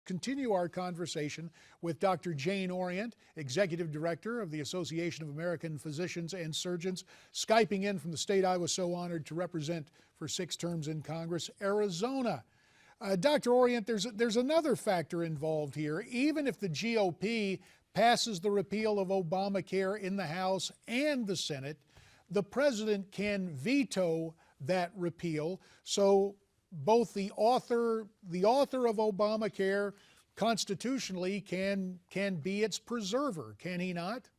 continue our conversation with Dr. Jane Orient, Executive Director of the Association of American Physicians and Surgeons, Skyping in from the state I was so honored to represent for 6 terms in Congress, Arizona. Dr. Orient, there's another factor involved here. Even if the GOP passes the repeal of Obamacare in the House and the Senate, the president can veto that repeal. So both the author of Obamacare constitutionally can be its preserver, can he not?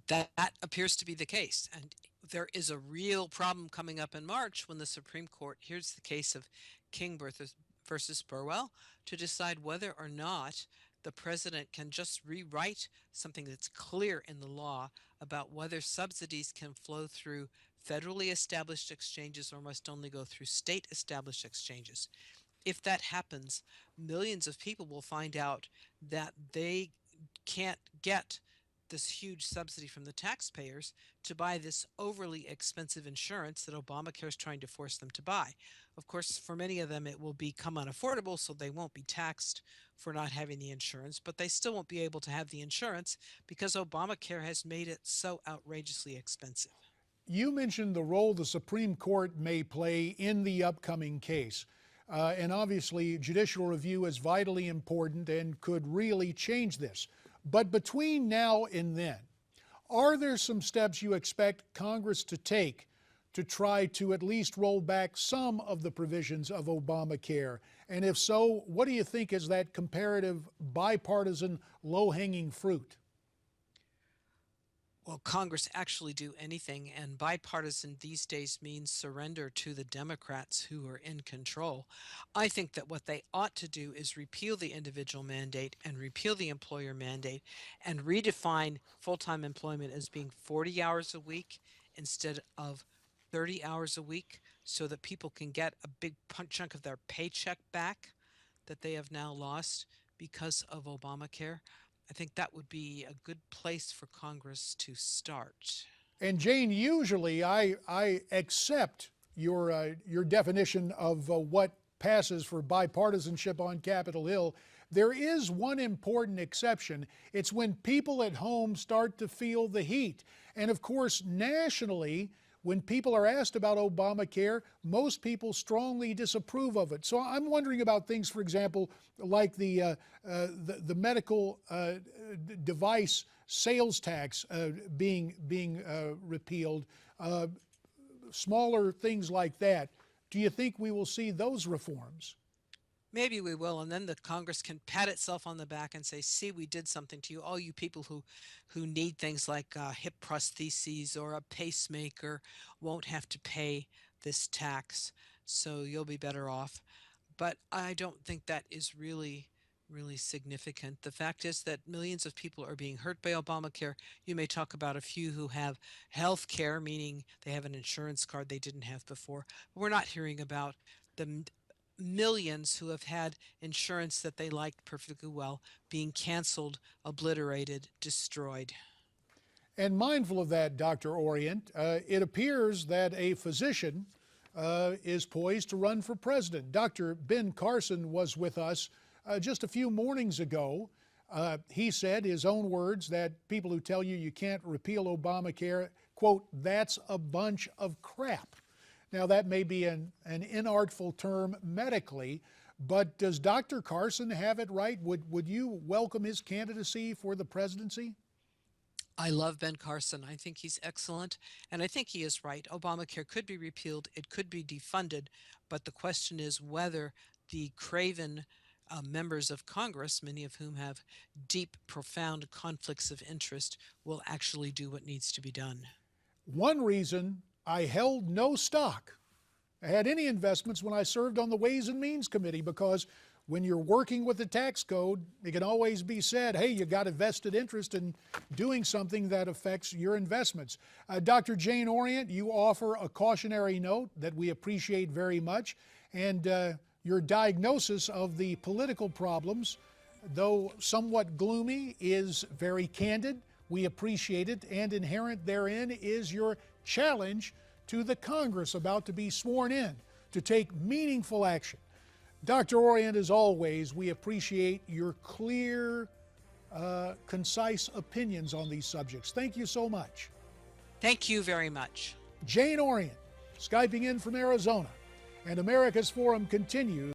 That appears to be the case. And there is a real problem coming up in March when the Supreme Court hears the case of King versus Burwell to decide whether or not the president can just rewrite something that's clear in the law about whether subsidies can flow through federally established exchanges or must only go through state established exchanges. If that happens, millions of people will find out that they can't get this huge subsidy from the taxpayers to buy this overly expensive insurance that Obamacare is trying to force them to buy. Of course, for many of them, it will become unaffordable, so they won't be taxed for not having the insurance, but they still won't be able to have the insurance because Obamacare has made it so outrageously expensive. You mentioned the role the Supreme Court may play in the upcoming case. And obviously, judicial review is vitally important and could really change this. But between now and then, are there some steps you expect Congress to take to try to at least roll back some of the provisions of Obamacare? And if so, what do you think is that comparative bipartisan low-hanging fruit? Will Congress actually do anything? And bipartisan these days means surrender to the Democrats who are in control. I think that what they ought to do is repeal the individual mandate and repeal the employer mandate and redefine full-time employment as being 40 hours a week instead of 30 hours a week so that people can get a big chunk of their paycheck back that they have now lost because of Obamacare. I think that would be a good place for Congress to start. And Jane, usually I accept your definition of what passes for bipartisanship on Capitol Hill. There is one important exception. It's when people at home start to feel the heat. And of course, nationally, when people are asked about Obamacare, most people strongly disapprove of it. So I'm wondering about things, for example, like the medical device sales tax being repealed, smaller things like that. Do you think we will see those reforms? Maybe we will, and then the Congress can pat itself on the back and say, see, we did something to you. All you people who need things like hip prostheses or a pacemaker won't have to pay this tax, so you'll be better off. But I don't think that is really significant. The fact is that millions of people are being hurt by Obamacare. You may talk about a few who have health care, meaning they have an insurance card they didn't have before. But we're not hearing about the millions who have had insurance that they liked perfectly well being canceled, obliterated, destroyed. And mindful of that, Dr. Orient, it appears that a physician is poised to run for president. Dr. Ben Carson was with us just a few mornings ago. He said, his own words, that people who tell you can't repeal Obamacare, quote, that's a bunch of crap. Now, that may be an inartful term medically, but does Dr. Carson have it right? Would you welcome his candidacy for the presidency? I love Ben Carson. I think he's excellent, and I think he is right. Obamacare could be repealed. It could be defunded, but the question is whether the craven members of Congress, many of whom have deep, profound conflicts of interest, will actually do what needs to be done. One reason I held no stock, I had any investments when I served on the Ways and Means Committee, because when you're working with the tax code, it can always be said, hey, you got a vested interest in doing something that affects your investments. Dr. Jane Orient, you offer a cautionary note that we appreciate very much, and your diagnosis of the political problems, though somewhat gloomy, is very candid. We appreciate it, and inherent therein is your challenge to the Congress about to be sworn in to take meaningful action. Dr. Orient, as always, we appreciate your clear, concise opinions on these subjects. Thank you so much. Thank you very much. Jane Orient, Skyping in from Arizona, and America's Forum continues.